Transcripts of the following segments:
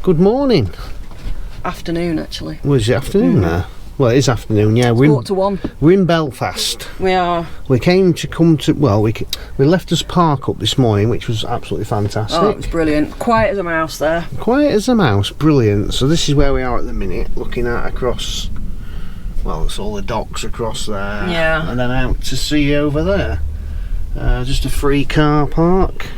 Good morning. Afternoon, actually. Was it afternoon there? Well, it is afternoon, yeah. We're 1:45. We're in Belfast. We are. We we left us park up this morning, which was absolutely fantastic. Oh, it was brilliant. Quiet as a mouse there. Quiet as a mouse, brilliant. So this is where we are at the minute, looking out across, well, it's all the docks across there. Yeah. And then out to sea over there. Just a free car park,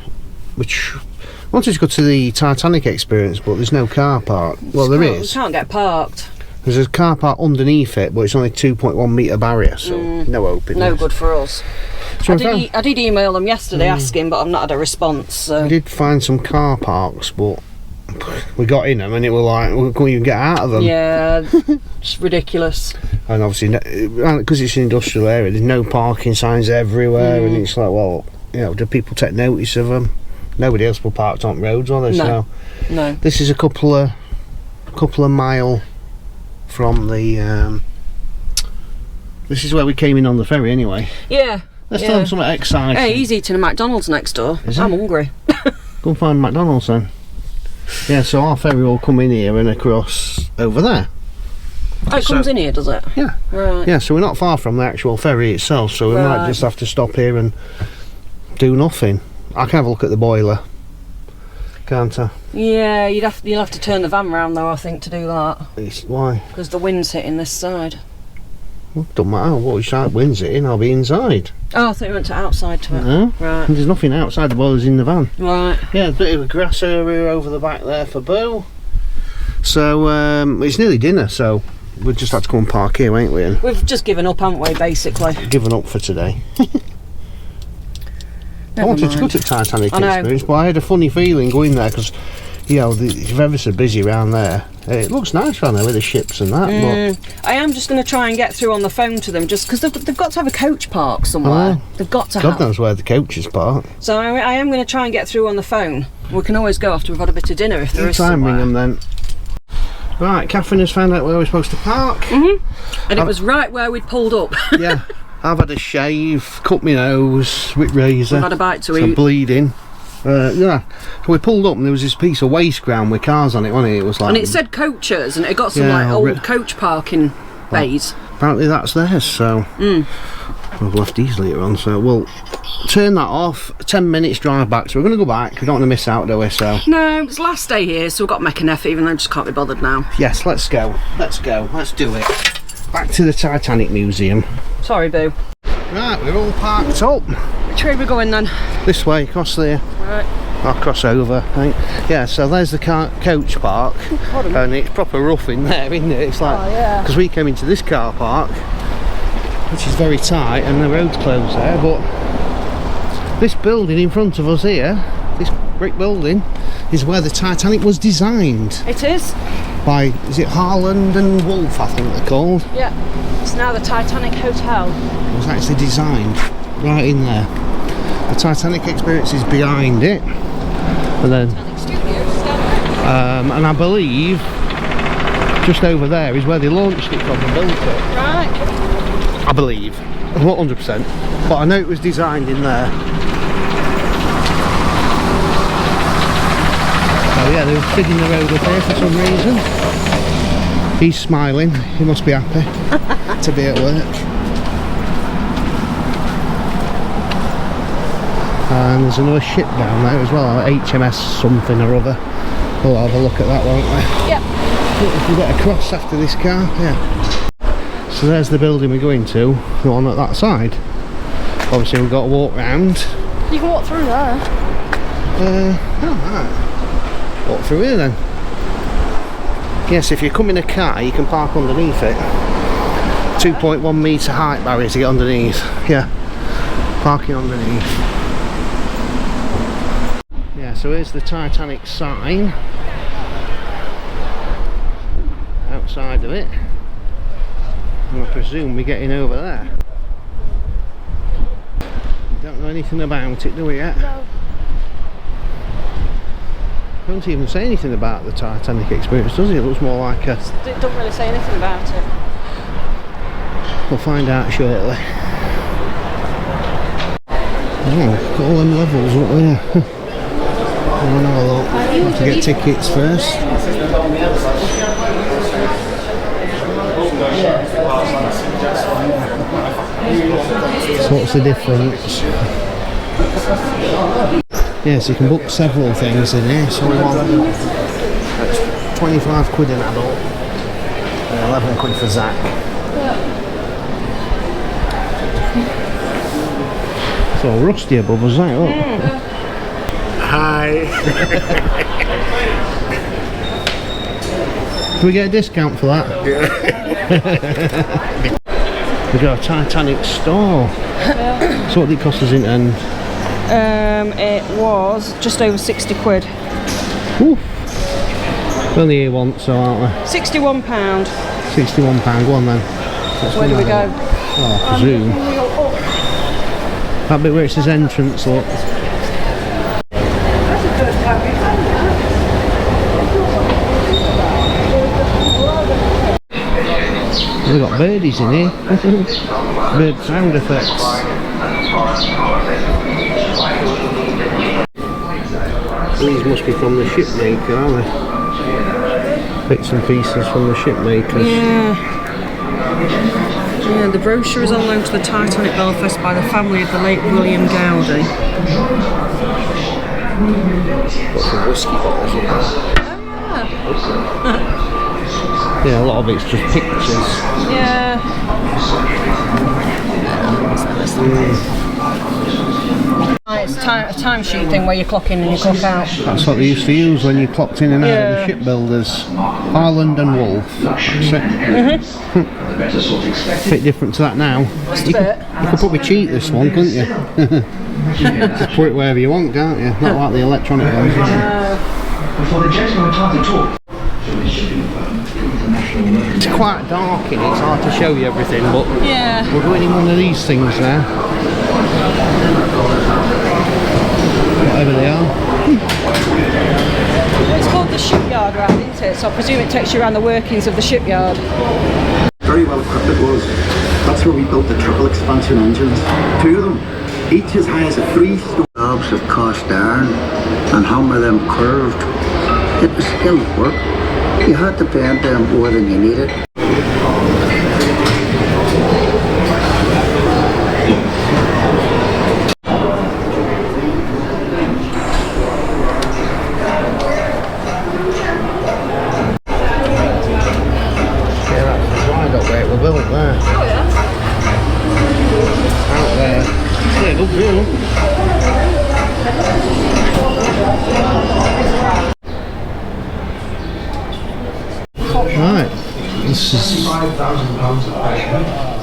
which I wanted to go to the Titanic experience, but there's no car park. Well, there is. You can't get parked. There's a car park underneath it, but it's only 2.1 metre barrier, so no openness. No good for us. So I did email them yesterday asking, but I've not had a response. So. We did find some car parks, but we got in them and it was like, we couldn't even get out of them. Yeah, it's ridiculous. And obviously, because it's an industrial area, there's no parking signs everywhere, and it's like, well, you know, do people take notice of them? Nobody else will park on roads, are they? No. So No. this is a couple of mile from the. This is where we came in on the ferry, anyway. Yeah. Let's tell them something exciting. Hey, he's eating a McDonald's next door. I'm hungry. Go and find McDonald's then. Yeah, so our ferry will come in here and across over there. Oh, it comes in here, does it? Yeah. Right. Yeah, so we're not far from the actual ferry itself, so we might just have to stop here and do nothing. I can have a look at the boiler, can't I? Yeah, you'll have to turn the van round though, I think, to do that. Why? Because the wind's hitting this side. Well, don't matter what side wind's it in, I'll be inside. Oh, I thought you went to outside to it. No, right. There's nothing outside, the boiler's in the van. Right. Yeah, a bit of a grass area over the back there for Boo. So, it's nearly dinner, so we'll just have to come and park here, won't we? And we've just given up, haven't we, basically? Given up for today. I wanted to go to Titanic experience, but I had a funny feeling going there because, you know, it's ever so busy around there. It looks nice around there with the ships and that. But I am just going to try and get through on the phone to them, just because they've got to have a coach park somewhere. They've got to God knows where the coach is parked. So I am going to try and get through on the phone. We can always go after we've had a bit of dinner if there is Try and somewhere. ring them then. Right, Catherine has found out where we're supposed to park. And it was right where we'd pulled up. Yeah, I've had a shave, cut my nose with razor. We've had a bite to some eat. Bleeding. Yeah, so we pulled up and there was this piece of waste ground with cars on it, wasn't it? It was like, and it said coaches, and it got some like old coach parking bays. Apparently that's theirs, so we've left these later on, so we'll turn that off. 10 minutes drive back, so we're going to go back. We don't want to miss out, do we? So no, it's last day here, so we've got to make an effort, even though I just can't be bothered now. Yes, let's go, let's do it. Back to the Titanic Museum. Sorry, Boo. Right, we're all parked up. Which way are we going then? This way, across there. Right. I'll cross over, I think. Yeah, so there's the coach park, and it's proper rough in there, isn't it? It's like, because we came into this car park, which is very tight, and the road's closed there, but this building in front of us here, this brick building, is where the Titanic was designed. It is? By, is it Harland and Wolff, I think they're called? Yeah. It's now the Titanic Hotel. It was actually designed right in there. The Titanic experience is behind it. And then, and I believe just over there is where they launched it from and built it. Right. I believe. I'm not 100%, but I know it was designed in there. Oh yeah, they were fidding the road up here for some reason. He's smiling, he must be happy to be at work. And there's another ship down there as well, HMS something or other. We'll have a look at that, won't we? Yep. If we get across after this car, yeah. So there's the building we're going to, the one at that side. Obviously we've got to walk round. You can walk through there. Alright. Walk through here then. Yes, if you come in a car, you can park underneath it. 2.1 metre height barrier to get underneath. Yeah, parking underneath. Yeah, so here's the Titanic sign outside of it, and I presume we're getting over there. Don't know anything about it, do we yet? No. Don't even say anything about the Titanic experience, does it? It looks more like a... It don't really say anything about it. We'll find out shortly. Oh, got all them levels up there. We'll have a look. Have to get tickets first. So what's the difference? Yes, you can book several things in here. So that's 25 quid an adult, and 11 quid for Zach. It's all rusty above us, that look. Hi. Do we get a discount for that? Yeah. We got a Titanic store. So what did it cost us in the end? It was just over 60 quid. Oof. We're only here once, so aren't we? £61. £61, go on then. Where do we go? Oh, I presume. That bit where it says entrance, look. We've got birdies in here. Bird sound effects. These must be from the shipmaker, aren't they? Bits and pieces from the shipmakers. Yeah, the brochure is on loan to the Titanic Belfast by the family of the late William Gowdy. Got some whiskey bottles in there. Oh Yeah, a lot of it's just pictures. yeah. It's a timesheet thing where you clock in and you clock out. That's what they used to use when you clocked in and out of the shipbuilders. Harland and Wolff. That's it. A bit different to that now. Just a bit. You could probably cheat this one, couldn't you? Just put it wherever you want, can't you? Not like the electronic ones. It's quite dark in it, it's hard to show you everything, but we're going in one of these things now. Whatever they are. It's called the shipyard round, isn't it? So I presume it takes you around the workings of the shipyard. Very well equipped it was. That's where we built the triple expansion engines. 2 of them, each as high as a 3-story. Jobs of cast iron and hammer them curved. It was skilled work. You had to bend them more than you needed. Right, this is.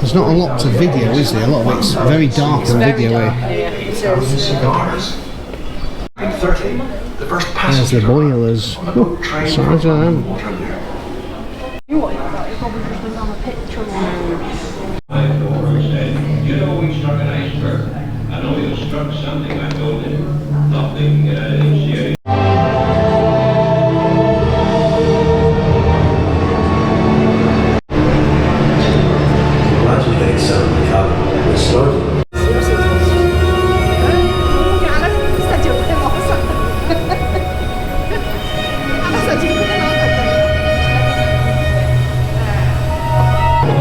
There's not a lot to video, is there? A lot of it's very dark and video. There's the boilers. Oh, size of them. You probably just been on a picture. You know we struck an iceberg. I know you struck something I told him. Nothing serious.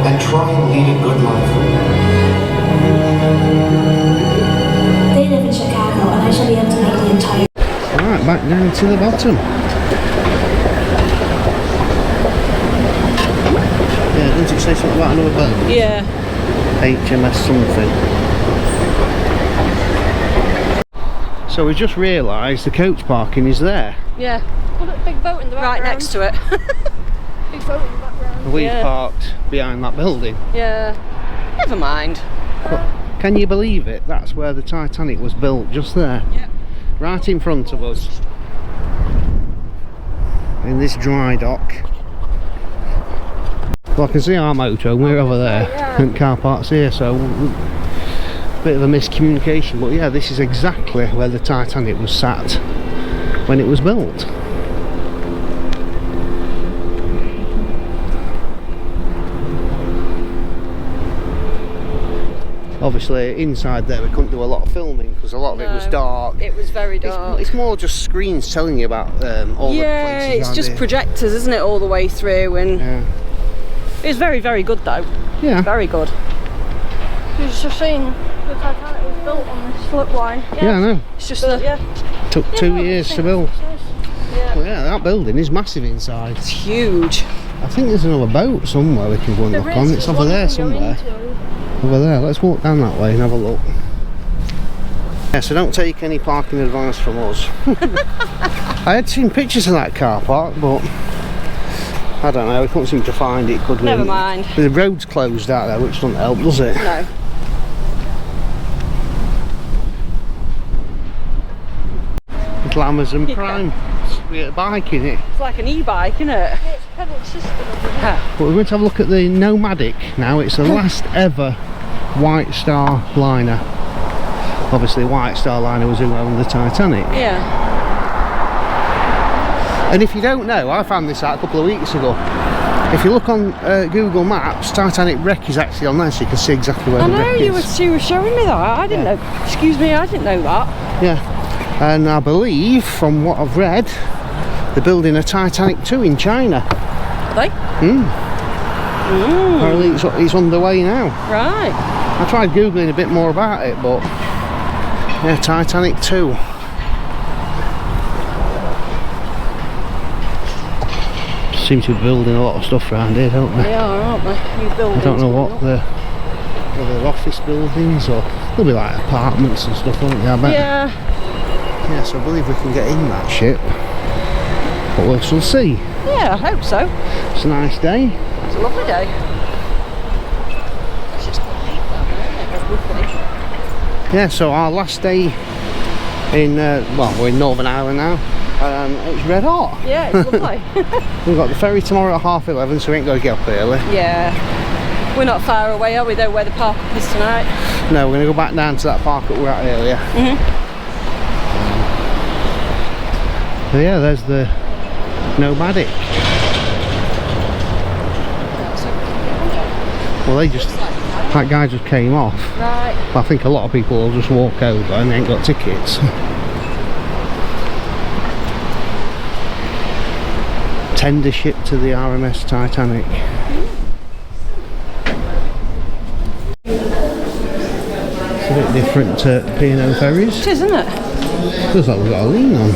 And try and lead a good life. They live in Chicago, and I shall be able to make the entire. Right, back down to the bottom. Yeah, didn't it say something about another boat? Yeah. HMS something. So we just realised the coach parking is there. Yeah. Well, look, big boat in the background. Right next to it. Big boat in the background. We parked behind that building. Yeah. Never mind. But can you believe it? That's where the Titanic was built, just there. Yeah. Right in front of us. In this dry dock. Well, I can see our motorhome, we're over there. And car park's here, so bit of a miscommunication. But yeah, this is exactly where the Titanic was sat when it was built. Obviously inside there we couldn't do a lot of filming because a lot of it was dark. It was very dark. It's more just screens telling you about all the places. Yeah, it's just here. projectors, isn't it, all the way through, and it's very, very good though. Yeah. Very good. You're just saying the Titanic was built on this slip line. Yeah, I know. It's just the Took 2 years to build. Yeah. Well, yeah, that building is massive inside. It's huge. I think there's another boat somewhere we can go and look on. It's over there somewhere. Over there. Let's walk down that way and have a look. Yeah, so don't take any parking advice from us. I had seen pictures of that car park, but I don't know, we couldn't seem to find it, could we? Never mind. The road's closed out there, which doesn't help, does it? No. Little Amazon Prime. We get a bike in it. It's like an e-bike, isn't it? It's pedal system. But we're going to have a look at the Nomadic now. It's the last ever White Star liner. Obviously White Star liner was who owned the Titanic. Yeah. And if you don't know, I found this out a couple of weeks ago. If you look on Google Maps, Titanic wreck is actually on there, so you can see exactly where the wreck is. you were showing me that. I didn't know. Excuse me, I didn't know that. Yeah. And I believe, from what I've read, they're building a Titanic 2 in China. Are they? Apparently it's underway now. Right. I tried Googling a bit more about it, but yeah, Titanic 2. Seem to be building a lot of stuff around here, don't they? They are, aren't they? New buildings. I don't know what whether office buildings or they'll be like apartments and stuff, won't they? I bet. Yeah. Yeah, so I believe we can get in that ship. But we'll see. Yeah, I hope so. It's a nice day. It's a lovely day. It's just light down there, it's lovely. Yeah, so our last day in, well, we're in Northern Ireland now. It's red hot. Yeah, it's lovely. We've got the ferry tomorrow at 11:30, so we ain't got to get up early. Yeah. We're not far away, are we, though, where the park up is tonight? No, we're going to go back down to that park that we were at earlier. So yeah, there's the Nomadic. Well, that guy just came off. Right. I think a lot of people will just walk over and they ain't got tickets. Tender ship to the RMS Titanic. It's a bit different to P&O ferries. It is, isn't it? Feels like we've got a lean on.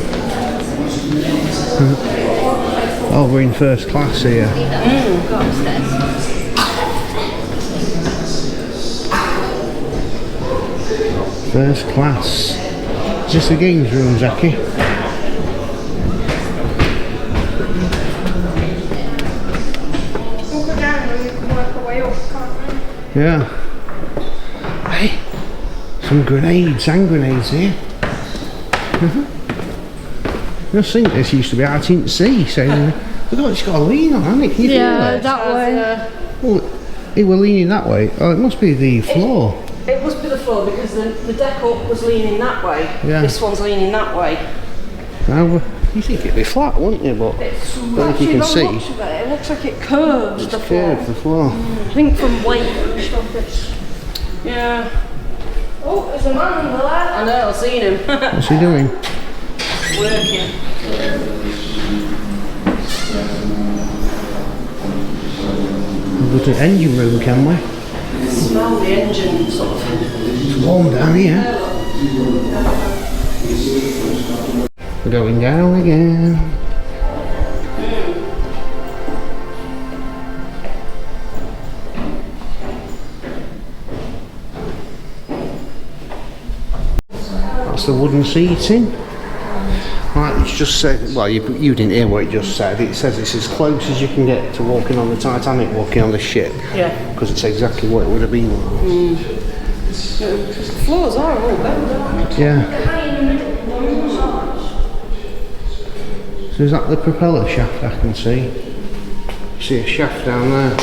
Oh, we're in first class here. First class. Is this the games room, Jackie? We'll go down and we can work our way up, can't we? Yeah. Hey, some grenades, hand grenades here. I think this used to be out in sea, saying, look what it's got a lean on, hasn't it? Can you feel it? that way. Well, it were leaning that way. Oh, it must be the floor. It must be the floor because the deck up was leaning that way. Yeah. This one's leaning that way. Now, you think it'd be flat, wouldn't you? But I don't know if you can see. It looks like it curves It's the floor. curved, the floor. I think from weight and stuff it's... Yeah. Oh, there's a man under there. I know, I've seen him. What's he doing? Working. We'll go to the engine room, can we? Smell the engine sort of. It's warm down here. We're going down again. That's the wooden seating. Right, it's just said, well, you didn't hear what it just said. It says it's as close as you can get to walking on the Titanic, walking on the ship. Yeah. Because it's exactly what it would have been like. The floors are all better. Yeah. So is that the propeller shaft I can see? See a shaft down there.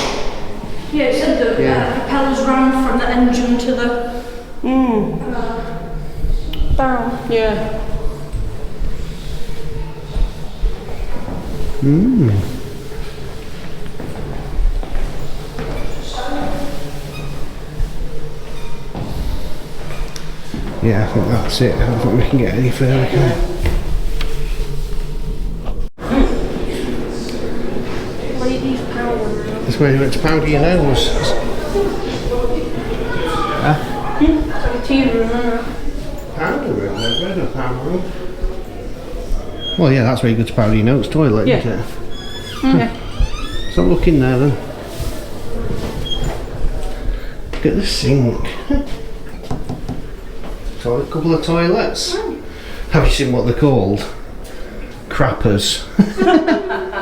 Yeah, it said the propellers ran from the engine to the barrel. Yeah. Yeah, I think that's it. I don't think we can get any further, can we? Ladies powder. That's where you went to powder your nose. Huh? It's like a tea room, isn't it? Powder room? There's no powder room. Well, yeah, that's where you go to powder your nose toilet, isn't it? Yeah. Stop looking there then. Look at the sink. Toilet, couple of toilets. Have you seen what they're called? Crappers.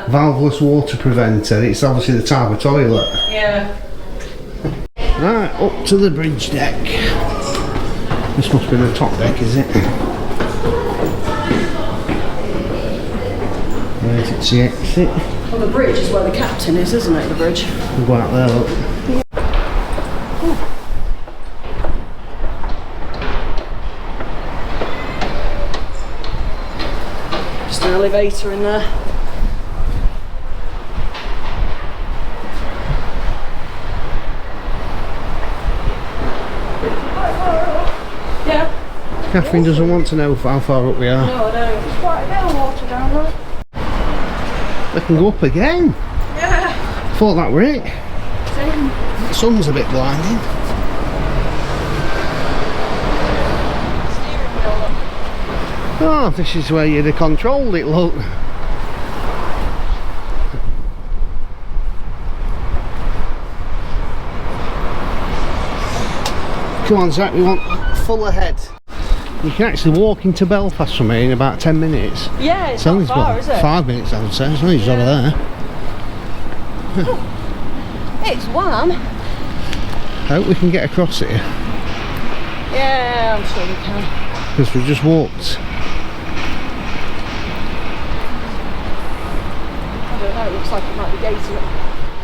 Valveless water preventer. It's obviously the type of toilet. Yeah. Right, up to the bridge deck. This must be the top deck, is it? Where's it the exit? Well, the bridge is where the captain is, isn't it? The bridge. We'll go out there, look. Just an elevator in there. Yeah. Catherine doesn't want to know how far up we are. No, I don't. There's quite a bit of water down there. They can go up again. Yeah. Thought that were it. Same. The sun's a bit blinding. Oh, this is where you'd have controlled it, look. Come on, Zach, we want full ahead. You can actually walk into Belfast from here in about 10 minutes. Yeah, it's only not far, what, is it? 5 minutes, I would say. It's only just over there. It's warm. I hope we can get across here, Yeah, I'm sure we can. because we just walked. I don't know, it looks like it might be gated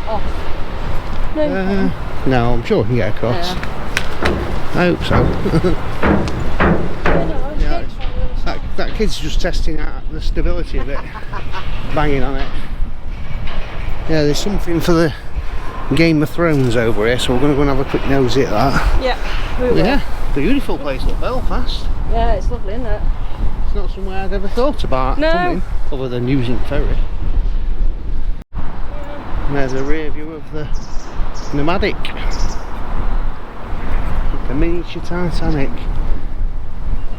off. No, No, I'm sure we can get across. yeah. I hope so. That kid's just testing out the stability of it. Banging on it. Yeah, there's something for the Game of Thrones over here, so we're going to go and have a quick nosy at that. Yeah, we will. Yeah, beautiful place, look, Belfast. Yeah, it's lovely, isn't it? It's not somewhere I'd ever thought about No. coming, other than using ferry. And there's a rear view of the Nomadic. The miniature Titanic.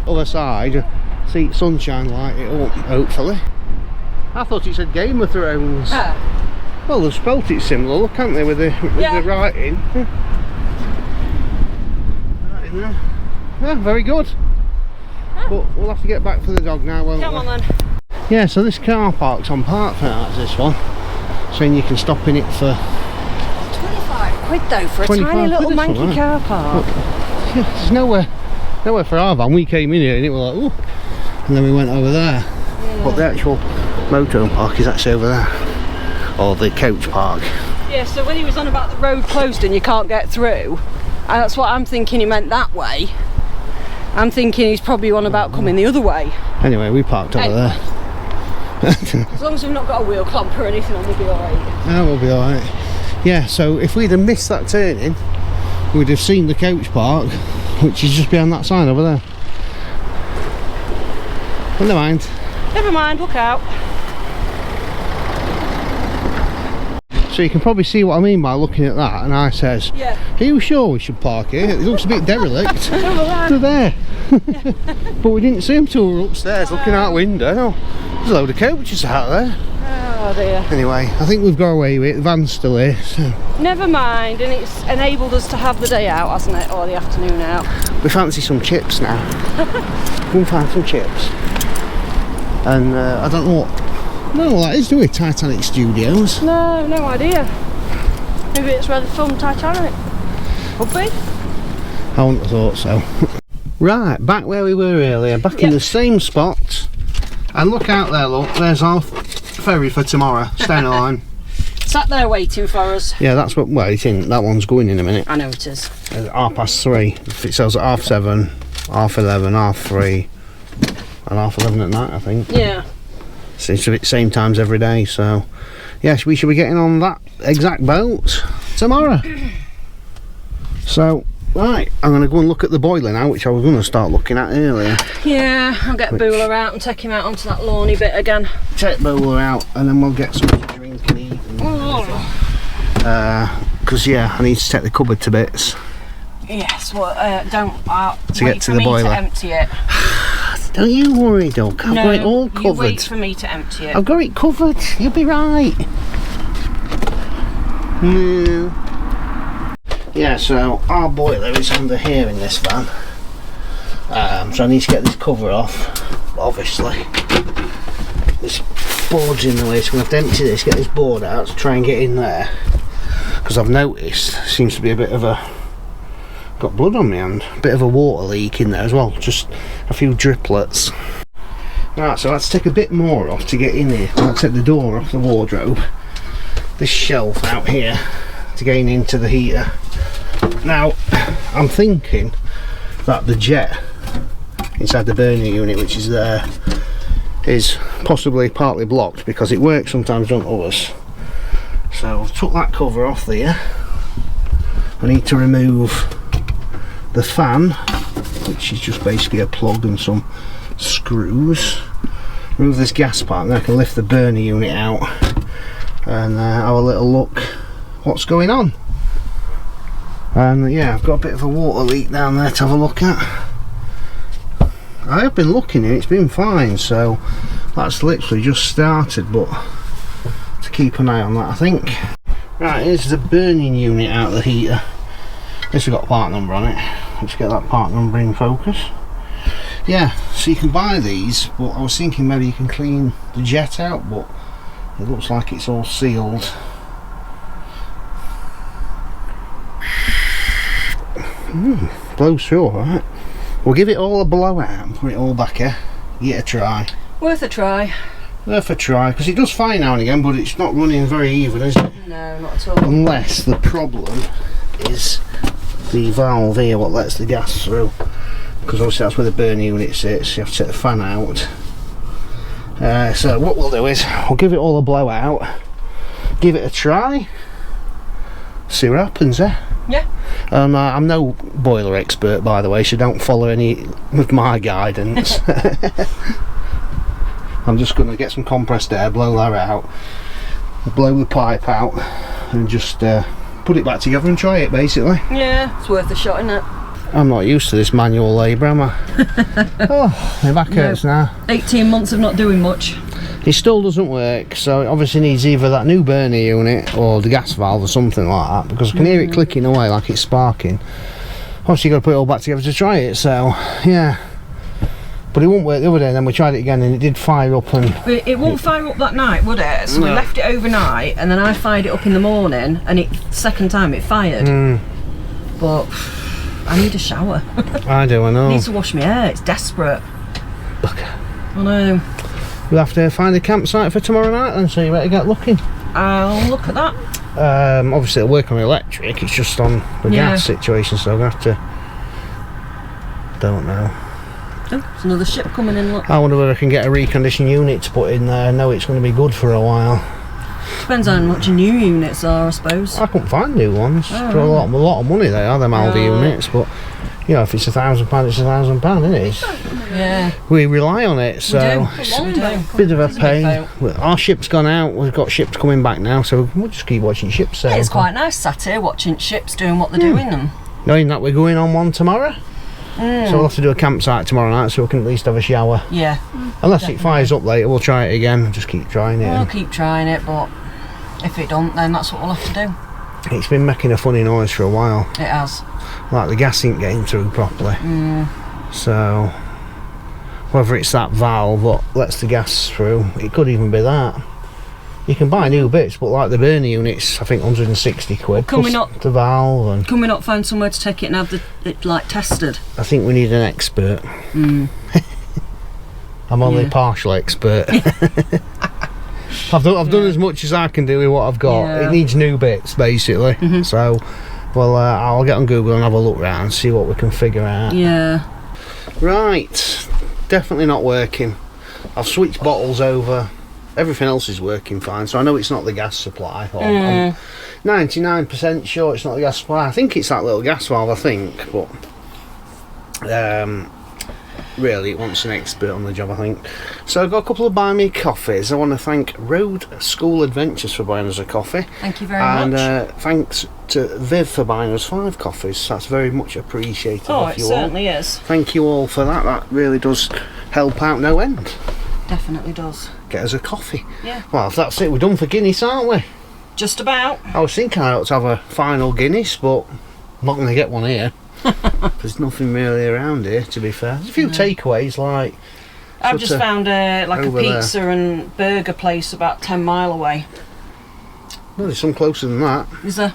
Other side, see sunshine light it up, hopefully. I thought it said Game of Thrones. Well, they've spelt it similar, look, haven't they, with the writing. Right in there. Yeah, very good. But we'll have to get back for the dog now, won't we? Come on then. Yeah, so this car park's on Parkford, this one. Saying you can stop in it for 25 quid though for a 25 tiny little quid or manky something, car park. Yeah, there's nowhere for our van. We came in here and it was like, ooh, and then we went over there. Yeah. But the actual motorhome park is actually over there, or the coach park. Yeah, so when he was on about the road closed and you can't get through, and that's what I'm thinking he meant that way. I'm thinking he's probably on about coming the other way. Anyway, we parked over there. As long as we've not got a wheel clamp or anything on, we'll be alright. Yeah, we'll be alright. Yeah, so if we'd have missed that turning, we'd have seen the coach park, which is just behind that sign over there. But never mind. Never mind, look out. So you can probably see what I mean by looking at that, and I says, Yeah. are you sure we should park here? It looks a bit derelict. They're there. But we didn't see them till we were upstairs looking out the window. No, there's a load of coaches out there. Oh dear. Anyway, I think we've got away with it. The van's still here. So. Never mind, and it's enabled us to have the day out, hasn't it? Or the afternoon out. We fancy some chips now. Go and find some chips. And I don't know what that is, do we? Titanic Studios. No, no idea. Maybe it's where they filmed Titanic. Could be. I wouldn't have thought so. Right, back where we were earlier, back in the same spot. And look out there, look, there's our ferry for tomorrow, staying line. Sat there waiting for us. Yeah, that's what, well, it's in, that one's going in a minute. I know it is. It's 3:30. If it sells at 7:30, 11:30, 3:30, and 11:30 at night, I think. Yeah. So it's the same times every day, so yes, we should be getting on that exact boat tomorrow. So Right, I'm going to go and look at the boiler now, which I was going to start looking at earlier. Yeah, I'll get Booler out and take him out onto that lawny bit again. Take Booler out and then we'll get something to drink and eat. Because yeah, I need to take the cupboard to bits. Yes, well, don't to get to the boiler. To empty it. Don't you worry, Doug. I've got it all covered. You wait for me to empty it. I've got it covered. You'll be right. Yeah, so our boiler is under here in this van. So I need to get this cover off. Obviously, this board's in the way, so I'm going to have to empty this, get this board out to try and get in there. Because I've noticed there seems to be a bit of a, got blood on my hand, a bit of a water leak in there as well, just a few driplets. Right, so let's take a bit more off to get in here. I'll take the door off the wardrobe, this shelf out here to get into the heater. Now I'm thinking that the jet inside the burner unit, which is there, is possibly partly blocked because it works sometimes, don't others. So I've took that cover off there. I need to remove the fan, which is just basically a plug and some screws. Remove this gas part, and then I can lift the burner unit out and have a little look what's going on. And yeah, I've got a bit of a water leak down there to have a look at. I have been looking and it's been fine, so that's literally just started, but to keep an eye on that, I think. Right, here's the burning unit out of the heater. This has got a part number on it. Let's get that part number in focus. Yeah, so you can buy these, but I was thinking maybe you can clean the jet out, but it looks like it's all sealed. Blows through alright. We'll give it all a blowout and put it all back here. Give it a try. Worth a try. Worth a try, because it does fine now and again, but it's not running very even, is it? No, not at all. Unless the problem is the valve here, what lets the gas through. Because obviously that's where the burner unit sits, you have to take the fan out. So what we'll do is, we'll give it all a blowout, give it a try, see what happens, eh? Yeah. I'm no boiler expert, by the way, so don't follow any of my guidance. I'm just going to get some compressed air, blow that out, blow the pipe out, and just put it back together and try it, basically. Yeah, it's worth a shot, isn't it? I'm not used to this manual labour, am I? Oh, my back hurts now. 18 months of not doing much. It still doesn't work, so it obviously needs either that new burner unit or the gas valve or something like that, because I can hear it clicking away like it's sparking. Obviously you've got to put it all back together to try it, so yeah. But it won't work the other day, and then we tried it again and it did fire up. And it won't fire up that night, would it? So we left it overnight and then I fired it up in the morning, and second time it fired. But I need a shower. I do, I know. I need to wash my hair, it's desperate. Bugger. I know. We'll have to find a campsite for tomorrow night and so you better get looking. I'll look at that. Obviously it'll work on electric, it's just on the gas situation, so we'll have to, don't know. Oh, there's another ship coming in, look. I wonder whether I can get a reconditioned unit to put in there. I know it's going to be good for a while. Depends on how much new units are, I suppose. I couldn't find new ones. For a lot of money they are, them Aldi units, but you know, if it's £1,000, it's £1,000, isn't it? Yeah. We rely on it, so it's a bit of a pain. Our ship's gone out, we've got ships coming back now, so we'll just keep watching ships sail. It's quite nice sat here watching ships doing what they're doing them. Knowing that we're going on one tomorrow. So we'll have to do a campsite tomorrow night so we can at least have a shower. Yeah. Unless it fires up later, we'll try it again and just keep trying it. We'll keep trying it, but if it don't, then that's what we'll have to do. It's been making a funny noise for a while. It has. Like the gas ain't getting through properly. So whether it's that valve that lets the gas through, it could even be that. You can buy new bits, but like the burner units, I think 160 quid. Can we not the valve? And can we not find somewhere to take it and have it like tested? I think we need an expert. I'm only a partial expert. I've done as much as I can do with what I've got. It needs new bits, basically. So, well, I'll get on Google and have a look around and see what we can figure out. Yeah. Right, definitely not working. I've switched bottles over everything else is working fine. So I know it's not the gas supply. I'm 99% sure it's not the gas supply. I think it's that little gas valve, I think, but really it wants an expert on the job, I think. So I've got a couple of buy me coffees. I want to thank Road School Adventures for buying us a coffee. Thank you very much. And thanks to Viv for buying us 5 coffees. That's very much appreciated. Oh, it certainly is. Thank you all for that. That really does help out no end. Definitely does. Get us a coffee. Yeah. Well, if that's it, we're done for Guinness, aren't we? Just about. I was thinking I ought to have a final Guinness, but I'm not going to get one here. There's nothing really around here, to be fair. There's a few takeaways, like... I've just found like a pizza there. and burger place about 10 mile away. Well, there's some closer than that. Is there?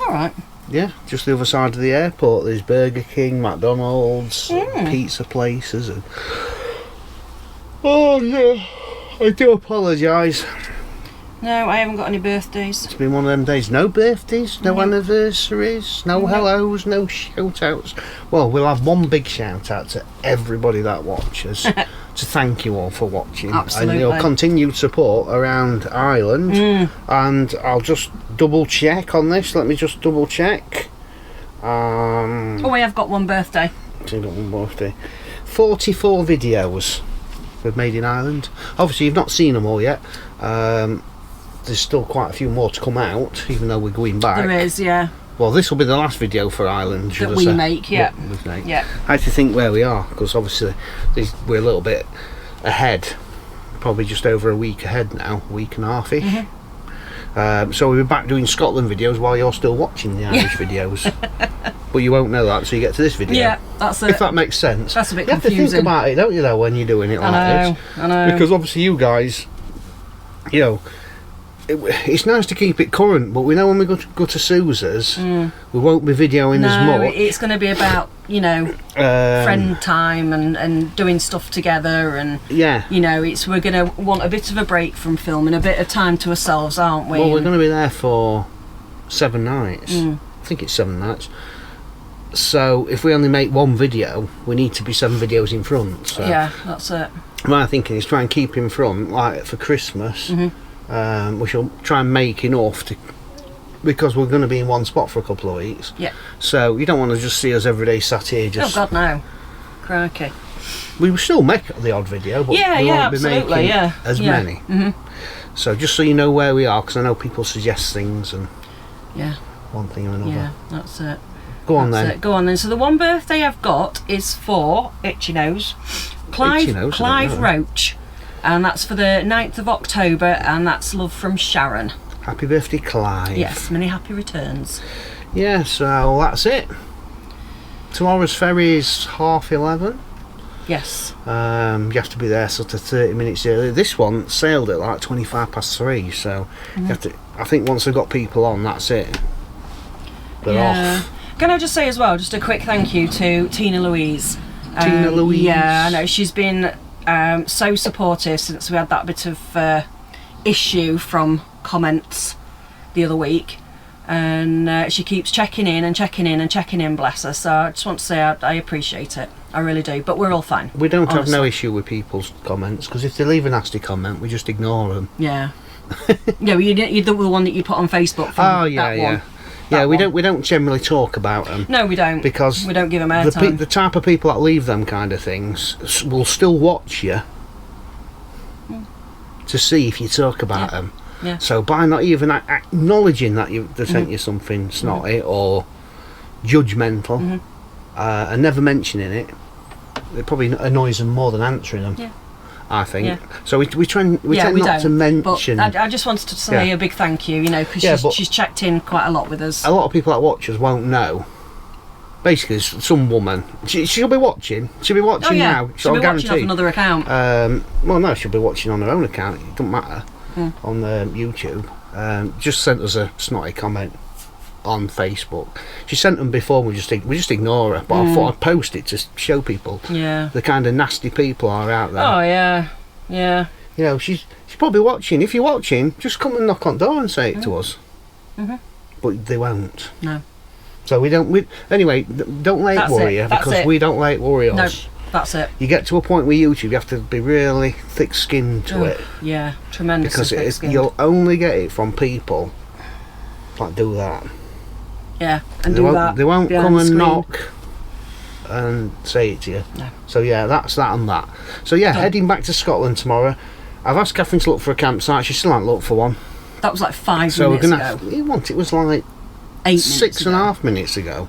Alright. Yeah, just the other side of the airport. There's Burger King, McDonald's, pizza places. And... Oh, yeah. I do apologise. No, I haven't got any birthdays. It's been one of them days. No birthdays, no anniversaries, no hellos, no shout outs. Well, we'll have one big shout out to everybody that watches to thank you all for watching. Absolutely. And your continued support around Ireland. And I'll just double check on this. Let me just double check. Oh, I have got one birthday. So got one birthday. 44 videos we've made in Ireland. Obviously, you've not seen them all yet. There's still quite a few more to come out, even though we're going back. There is, yeah. Well, this will be the last video for Ireland. That we make, yeah. Yeah. I have to think where we are, because obviously we're a little bit ahead. Probably just over a week ahead now, a week and a half-ish. So we'll be back doing Scotland videos while you're still watching the Irish videos. But you won't know that until you get to this video. Yeah, that's it. If that makes sense. That's a bit you confusing. You have to think about it, don't you, though, when you're doing it like this? I know. Because obviously you guys, you know, it's nice to keep it current, but we know when we go to Suze's, we won't be videoing as much. No, it's going to be about, you know, friend time and doing stuff together, and you know, we're going to want a bit of a break from filming, a bit of time to ourselves, aren't we? Well, we're going to be there for 7 nights. I think it's 7 nights. So if we only make one video, we need to be 7 videos in front. So yeah, that's it. My thinking is try and keep in front, like for Christmas. We shall try and make enough to, because we're going to be in one spot for a couple of weeks. Yeah. So you don't want to just see us every day sat here just... Oh God, no. Crikey. We will still make the odd video, but we won't be making as many. So just so you know where we are, because I know people suggest things and one thing or another. Yeah, that's it. Go on then. Go on then. So the one birthday I've got is for Itchy Nose, Clive Roach. And that's for the 9th of October, and that's love from Sharon. Happy birthday, Clive. Yes, many happy returns. Yeah, so that's it. Tomorrow's ferry is 11:30. Yes. You have to be there sort of 30 minutes early. This one sailed at like 3:25, so you have to, I think once they've got people on, that's it. They're off. Can I just say as well, just a quick thank you to Tina Louise. Tina Louise. Yeah, I know, she's been so supportive since we had that bit of issue from comments the other week, and she keeps checking in and checking in and checking in, bless her. So I just want to say I appreciate it, I really do, but we're all fine. We don't have no issue with people's comments, because if they leave a nasty comment we just ignore them. Yeah. Yeah, well, you're the one that you put on Facebook from that one. Yeah, we don't generally talk about them. No, we don't. Because we don't give them airtime. The type of people that leave them kind of things will still watch you to see if you talk about them. Yeah. So by not even acknowledging that they sent you something snotty or judgmental, and never mentioning it, it probably annoys them more than answering them. Yeah. I think. Yeah. So we tend not to mention. But I just wanted to say a big thank you, you know, because she's checked in quite a lot with us. A lot of people that watch us won't know. Basically, some woman, she'll be watching. She'll be watching now. She'll be watching off another account. Well, no, she'll be watching on her own account. It doesn't matter. On YouTube. Just sent us a snotty comment on Facebook. She sent them before. We just ignore her. But I thought I'd post it to show people the kind of nasty people are out there. Oh yeah. You know, she's probably watching. If you're watching, just come and knock on the door and say it to us. But they won't. No. So anyway, don't let it worry you, because we don't let it worry us. That's it. You get to a point with YouTube, you have to be really thick-skinned to it. Yeah, tremendous. Because you'll only get it from people that do that. Yeah, and They won't behind come the and screen. knock and say it to you. No. So yeah, that's that and that. So yeah, heading back to Scotland tomorrow. I've asked Catherine to look for a campsite. She still hasn't looked for one. That was like 5 So minutes we're ago. gonna it was like 8 minutes 6.5 minutes ago.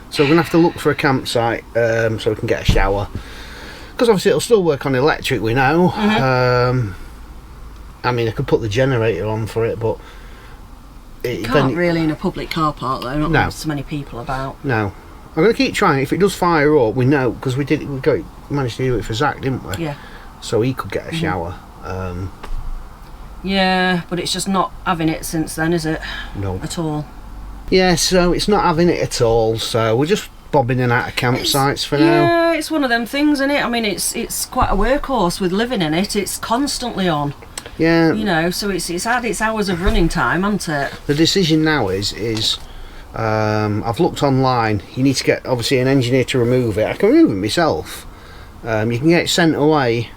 So we're gonna have to look for a campsite so we can get a shower. Because obviously it'll still work on electric, we know. I mean, I could put the generator on for it, but You can't really in a public car park though, not No. with so many people about. No, I'm going to keep trying. If it does fire up, we know, because we managed to do it for Zach, didn't we? Yeah. So he could get a shower. Yeah, but it's just not having it since then, is it? No. At all. Yeah, so it's not having it at all. So we're just bobbing in and out of campsites for now. Yeah, it's one of them things, isn't it? I mean, it's quite a workhorse with living in it. It's constantly on. Yeah. You know, so it's had its hours of running time, hasn't it? The decision now is I've looked online. You need to get obviously an engineer to remove it. I can remove it myself. You can get it sent away,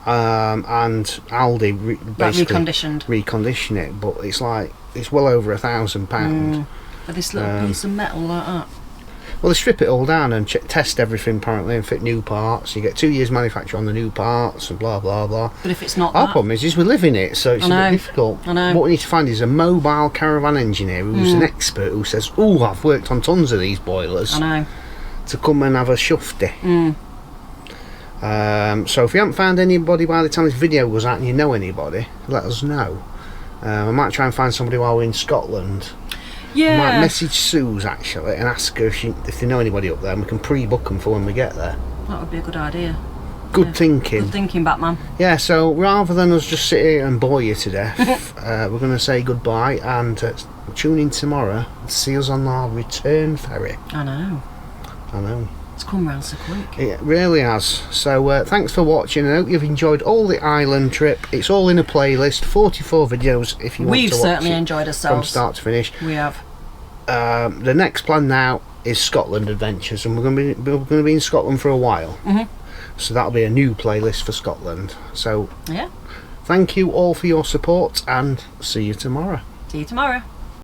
and Aldi basically recondition it. But it's well over £1,000 For this little piece of metal like that. Well, they strip it all down and test everything apparently and fit new parts. You get 2 years manufacture on the new parts and blah blah blah. But if it's not Our that, problem is we live in it, so it's a bit difficult. I know. What we need to find is a mobile caravan engineer who's an expert who says, "Oh, I've worked on tons of these boilers," I know. to come and have a shufty. So if you haven't found anybody by the time this video goes out and you know anybody, let us know. I might try and find somebody while we're in Scotland. Yeah. I might message Suze actually and ask her if they know anybody up there, and we can pre-book them for when we get there. That would be a good idea. Good thinking. Good thinking, Batman. Yeah, so rather than us just sit here and bore you to death, we're going to say goodbye and tune in tomorrow and see us on our return ferry. I know. It's come round so quick. It really has. So thanks for watching. I hope you've enjoyed all the island trip. It's all in a playlist, 44 videos if you want to watch it. We've certainly enjoyed ourselves. From start to finish. We have. The next plan now is Scotland adventures, and we're going to be in Scotland for a while. So that'll be a new playlist for Scotland. So yeah. Thank you all for your support, and see you tomorrow. See you tomorrow.